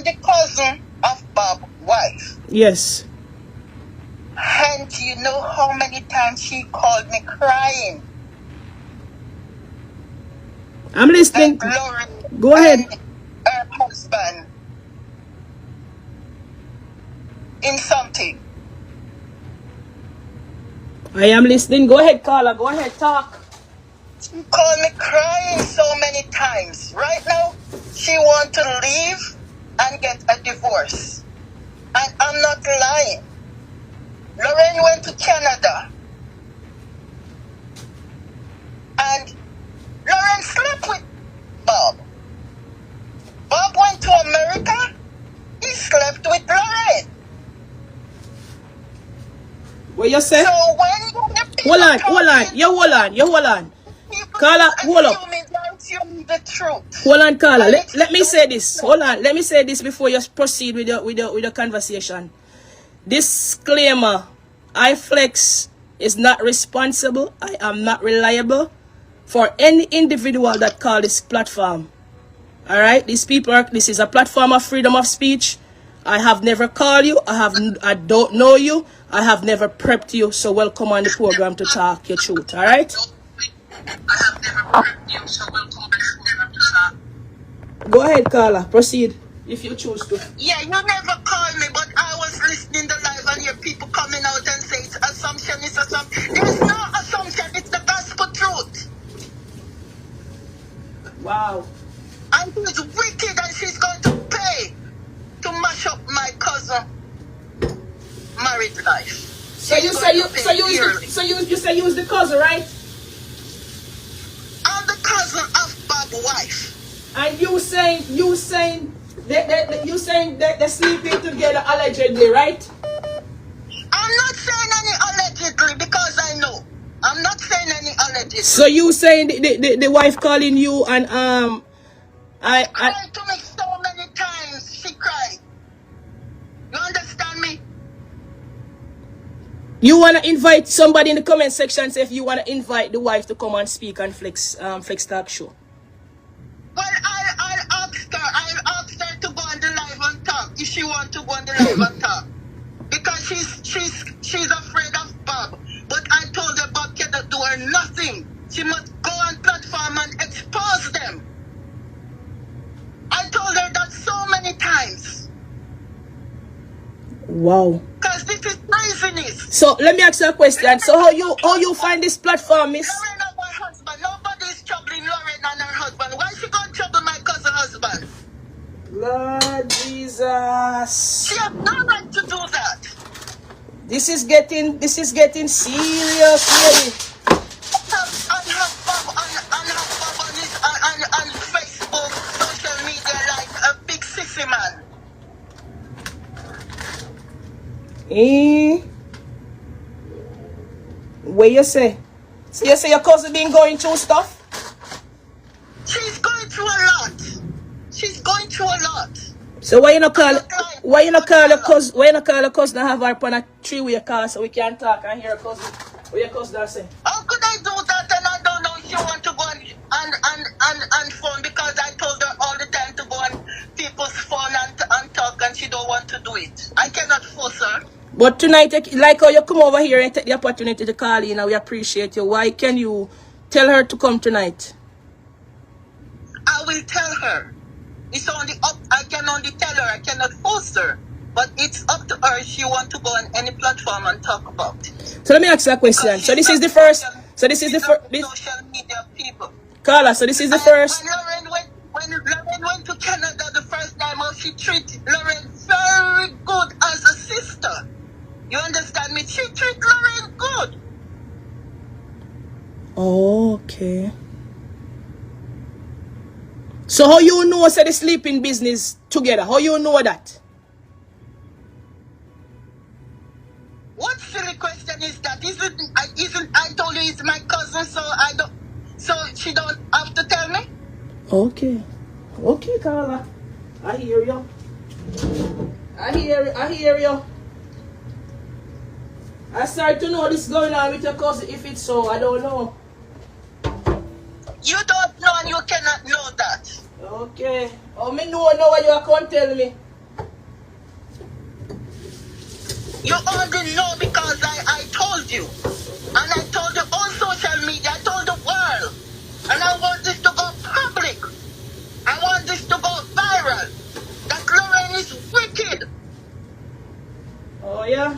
the cousin of Bob's wife. Yes. And you know how many times she called me crying? I'm listening. Like Lorraine Go ahead. and her husband in something. I am listening. Go ahead, Carla. Go ahead, talk. She called me crying so many times. Right now, she wants to leave and get a divorce. And I'm not lying. Lorraine went to Canada. And Lorraine slept with Bob. Bob went to America. He slept with Lorraine. What you say? So when Hold on. Hold on. Carla, hold up. The truth. Hold on, Carla. Let me say this. Hold on. Let me say this before you proceed with your conversation. Disclaimer. iFlex is not responsible. I am not reliable for any individual that call this platform. Alright? These people this is a platform of freedom of speech. I have never called you. I don't know you. I have never prepped you. So welcome on the program to talk your truth. Alright? I have never prepped you, so welcome on the program to talk. Go ahead, Carla. Proceed if you choose to. Yeah, you never called me, but I was listening to live and hear people coming out and say it's assumption, it's assumption. There's no assumption, it's the gospel truth. Wow. And she's wicked and she's going to pay to mash up my cousin married life. So you say you use the cousin, right? I'm the cousin of Bob's wife. And you saying that they're sleeping together allegedly, right? I'm not saying any allegedly because I know. I'm not saying any allegedly. So you saying the wife calling you and I cried to me so many times. She cried. You understand me? You wanna invite somebody in the comment section, say if you wanna invite the wife to come and speak on Flex Talk Show. Well, I'll ask her to go on the live and talk if she want to go on the live and talk. Because she's afraid of Bob. But I told her Bob cannot do her nothing. She must go on platform and expose them. I told her that so many times. Wow. Because this is craziness. So let me ask you a question. So how you find this platform, Miss? Lorraine and my husband. Nobody's troubling Lorraine and her husband. Why she gonna trouble my cousin husband? Lord Jesus. She has no right to do that. This is getting serious, really. On Facebook, social media, like a big sissy man. What you say? So you say your cousin been going through stuff? She's going through a lot. She's going through a lot. So why you not call your cousin and have her upon a three-way call so we can talk and hear her cousin? What your cousin say? How could I do that and I don't know if you want to go on phone because I told her all the time to go on people's phone and talk and she don't want to do it. I cannot force her. But tonight, like how you come over here and take the opportunity to call in and we appreciate you. Why can you tell her to come tonight? I will tell her. It's only up. I can only tell her. I cannot force her. But it's up to her if she want to go on any platform and talk about it. So let me ask you a question. So this is the first. So this is the first. Social media people. Carla, so this is the first. When Lorraine went to Canada the first time, how she treated Lorraine very good as a sister. You understand me? She treated Lorraine good. Okay. So how you know say the sleeping business together? How you know that? What silly question is that? Isn't I told you it's my cousin, so she don't have to tell me? Okay. Okay, Carla. I hear you. I hear you. I start to know this going on with your cousin. If it's so, I don't know. You don't know and you cannot know that. Okay. Oh, me know what you are going to tell me. You only know because I told you. And I told you on social media, I told the world. And I want this to go public. I want this to go viral. That Lorraine is wicked. Oh, yeah?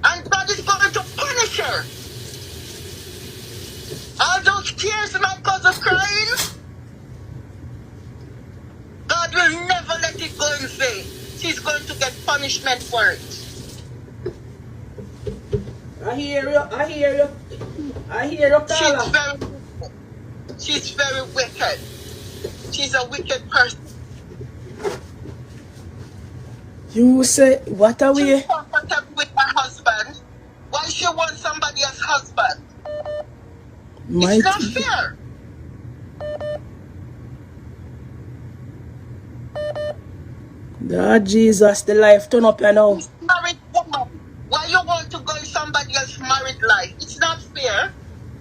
And God is going to punish her. All those tears my cousin crying, God will never let it go in vain. She's going to get punishment for it. I hear you, I hear you. I hear you, Carla. She's very wicked. She's a wicked person. You say, what are we? She's comfortable with her husband. Why she want somebody else's husband? It's not fair. God, Jesus, the life turn up here now. Married woman. Why you want to go in somebody else's married life? It's not fair.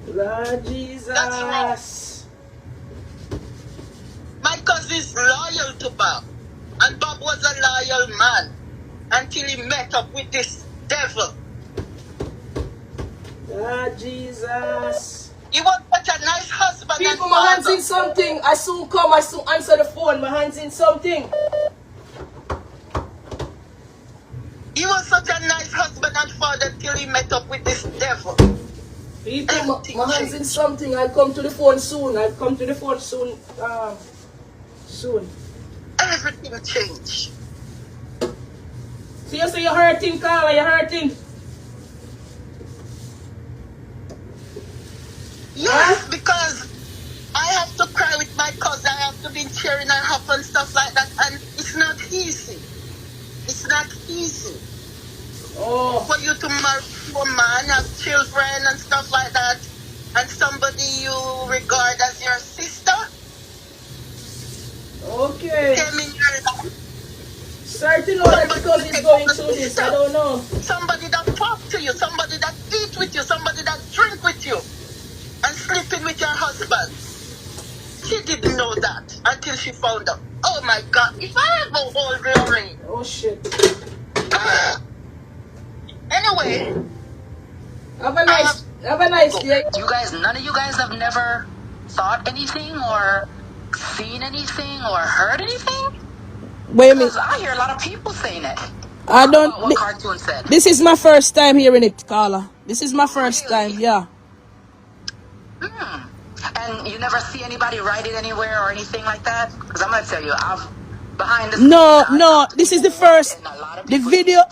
Lord Jesus. That's wrong. My cousin is loyal to Bob. And Bob was a loyal man until he met up with this devil. Lord Jesus. He was such a nice husband. People, my hands in something. I soon come, I soon answer the phone. My hands in something. He was such a nice husband and father till he met up with this devil. People, my hands in something. I'll come to the phone soon. I'll come to the phone soon. Soon. Everything changed. So you say you're hurting, Carla, you're hurting. Yes, because I have to cry with my cousin. I have to be cheering her up and stuff like that. And it's not easy. It's not easy. Oh. For you to marry a man, have children and stuff like that, and somebody you regard as your sister. Okay. Came in your life. Certain know that because he's going through this, I don't know. Somebody that talk to you, somebody that eat with you, somebody that drink with you, and sleeping with your husband. She didn't know that until she found out. Oh my God, if I ever hold Lorraine. Oh shit. Anyway. Have a nice day. You guys, none of you guys have never thought anything or seen anything or heard anything? Wait a minute. Because I hear a lot of people saying it. I don't. What cartoon said. This is my first time hearing it, Carla. This is my first time, yeah. And you never see anybody write it anywhere or anything like that? Because I'm gonna tell you, I've behind the scenes. No. This is the first. The video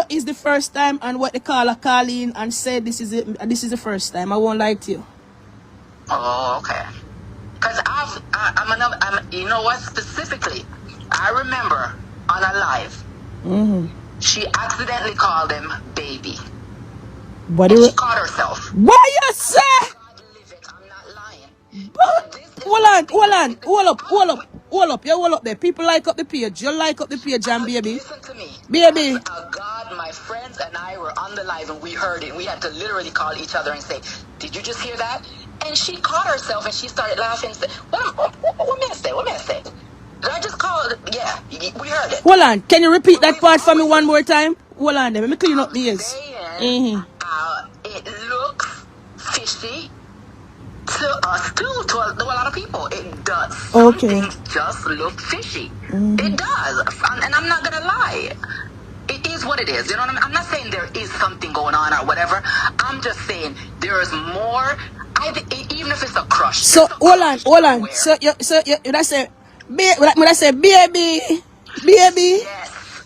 is the first time, and what the caller call in and said this is it. This is the first time. I won't lie to you. Oh, okay. Because I'm you know what specifically? I remember on a live, she accidentally called him baby. She called herself. What you say? I'm not lying. Hold up. You hold up there. People like up the page. You like up the page, and baby. Listen to me. Baby. God, my friends and I were on the live and we heard it. We had to literally call each other and say, "Did you just hear that?" And she caught herself and she started laughing and said, What may I say? Did I just call it? Yeah, we heard it. Hold on. Can you repeat that part for me one more time? Hold on. Let me clean up my ears. It looks fishy to us too, to a lot of people. It does. Some things just look fishy. It does. And I'm not gonna lie. It is what it is. You know what I mean? I'm not saying there is something going on or whatever. I'm just saying there is more. Even if it's a crush. So hold on. So you that say baby. Yes.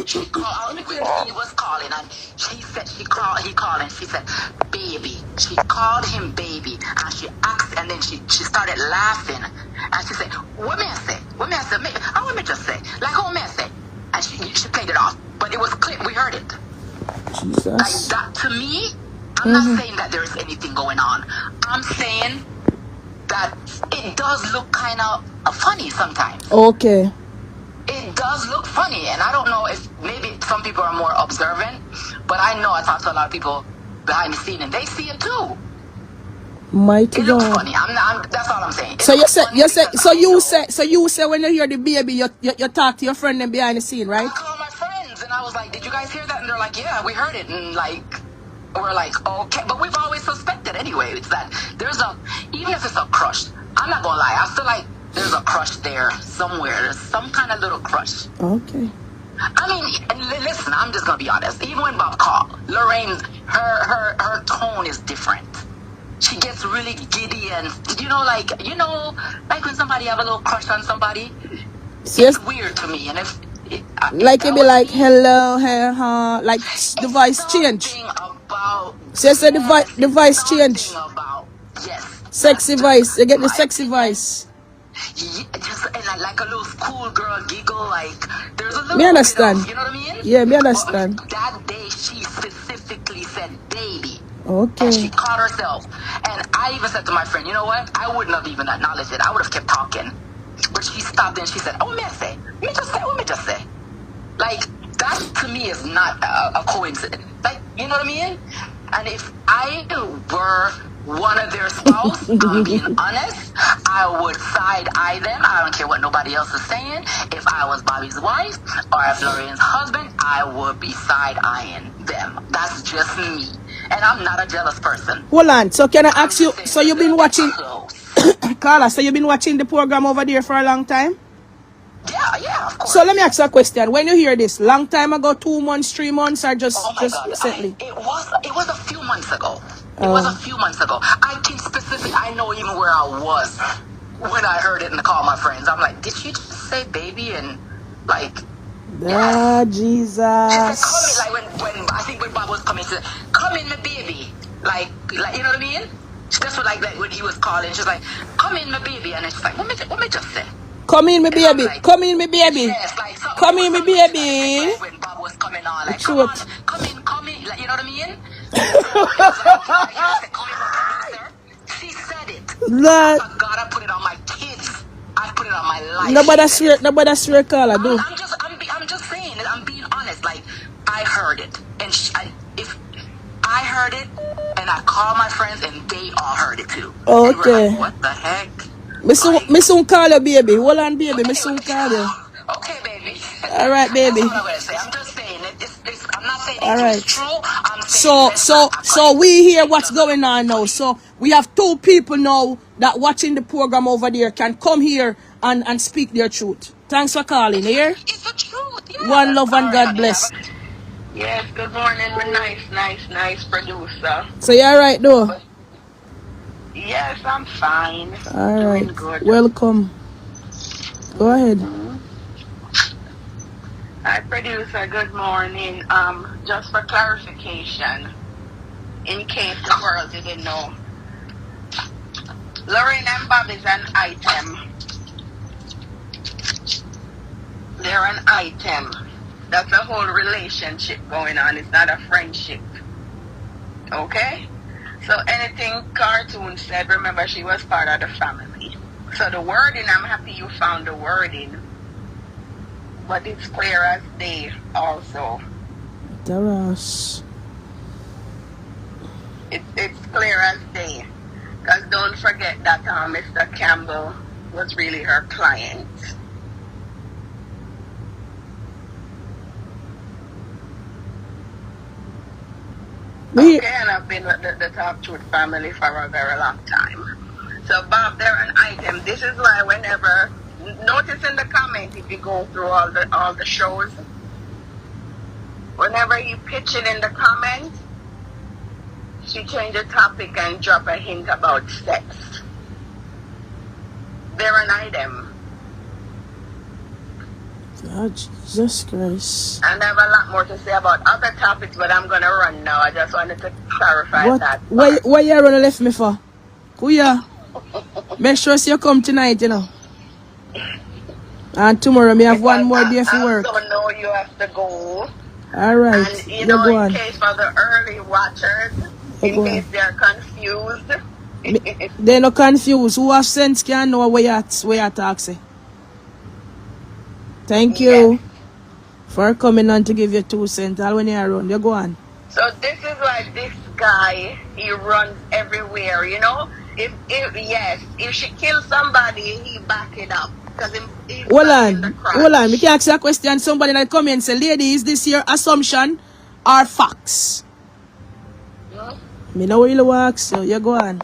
She called. He was calling, and she said he called, and she said, "Baby." She called him baby, and she asked, and then she started laughing, and she said, "What may I say? What may I say? Let me just say, like, what may I say?" And she played it off, but it was clear. We heard it. Jesus. Like that to me. I'm not saying that there is anything going on. I'm saying that it does look kind of funny sometimes. Okay. It does look funny, and I don't know if maybe some people are more observant, but I know I talk to a lot of people behind the scene, and they see it too. Mighty it God. looks funny. That's all I'm saying. So you say when you hear the baby, you talk to your friend them behind the scene, right? I call my friends and I was like, did you guys hear that? And they're like, yeah, we heard it. And like, we're like, okay. But we've always suspected anyway. It's that there's even if it's a crush, I'm not going to lie. I feel like there's a crush there somewhere. There's some kind of little crush. Okay. I mean, listen, I'm just going to be honest. Even when Bob called, Lorraine, her tone is different. She gets really giddy and, like when somebody have a little crush on somebody, it's weird to me. And if like it be like hello, like the voice change. So the voice change. Yes. Sexy voice. You get the sexy voice. Yeah, just and like a little schoolgirl giggle, like there's a little. Me understand. Bit of, you know what I mean? Yeah, me understand. But that day she specifically said baby. Okay. And she caught herself. And I even said to my friend, you know what? I wouldn't have even acknowledged it. I would have kept talking. But she stopped and she said, oh, what me just say. Like, that to me is not a coincidence. Like, you know what I mean? And if I were one of their spouse, I'm being honest, I would side-eye them. I don't care what nobody else is saying. If I was Bobby's wife or if Lorraine's husband, I would be side-eyeing them. That's just me. And I'm not a jealous person. Hold on. So can I ask you, so you've been watching, Carla, so you've been watching the program over there for a long time? Yeah, of course. So let me ask you a question. When you hear this, long time ago, 2 months, 3 months, or just recently? It was a few months ago. It was a few months ago. I think specifically, I know even where I was when I heard it and called my friends. I'm like, did she just say baby? And like, yes. Jesus. She said, call me, like when I think when Bob was coming, she said, come in, my baby. Like you know what I mean? That's what like when he was calling. She's like, come in, my baby. And she's like, what me just say? Come in, my baby. Like, come in, my baby. Yes, like, come in, my baby. Like when Bob was coming on, like, come in. Like, you know what I mean? She said it. I forgot I put it on my kids. I put it on my life. Nobody swear, Carla, do. I'm just saying it. I'm being honest. Like, I heard it. And if I heard it, and I called my friends, and they all heard it too. Okay. Like, what the heck? Me soon call you, baby. Hold on, baby. Me soon call you. Okay, baby. All right, baby. That's what I'm gonna say. I'm just saying I'm not saying it's true. I'm saying so we hear what's going on now. So we have 2 people now that watching the program over there can come here and speak their truth. Thanks for calling. Here. It's the truth. Yeah. One love and God bless. Yes. Good morning, my nice producer. So you all right, though? Yes, I'm fine. All right. Doing good. Welcome. Go ahead. Hi, producer. Good morning. Just for clarification, in case the world didn't know, Lorraine and Bob is an item. They're an item. That's a whole relationship going on. It's not a friendship. Okay? So anything Cartoon said, remember she was part of the family. So the wording, I'm happy you found the wording. But it's clear as day also. It's clear as day. Because don't forget that Mr. Campbell was really her client. Okay, and I've been with the Talk Truth family for a very long time. So Bob, they're an item. This is why whenever, notice in the comment if you go through all the shows, whenever you pitch it in the comment, she change the topic and drop a hint about sex. They're an item. Oh, Jesus Christ. And I have a lot more to say about other topics, but I'm going to run now. I just wanted to clarify that. What you running left me for? Who ya? Make sure you come tonight, you know. And tomorrow, me have one more day for work. I also know you have to go. All right. And, you know, in case for the early watchers, in case they're confused. They're not confused. Who have sense can know where you talk. Thank you for coming on to give your 2 cents. All when you're around, you go on. So this is why this guy, he runs everywhere, you know. If she kills somebody, he back it up. Because he's Hold in the on. crotch. Hold on. We can ask you a question. Somebody in the comments say, lady, is this your assumption or facts? Me know what you ask, so you go on.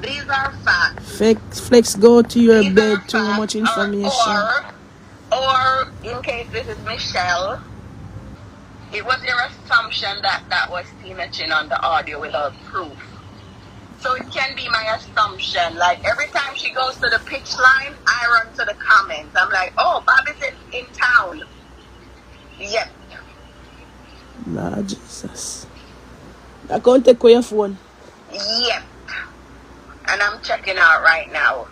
These are facts. Flex, go to your These bed. are Too facts. much information. Or in case this is Michelle, it was your assumption that that was Tina Chin on the audio without proof. So it can be my assumption. Like every time she goes to the pitch line, I run to the comments. I'm like, oh, Bobby's in town. Yep. Lord Jesus. I can't take away your phone. Yep. And I'm checking out right now.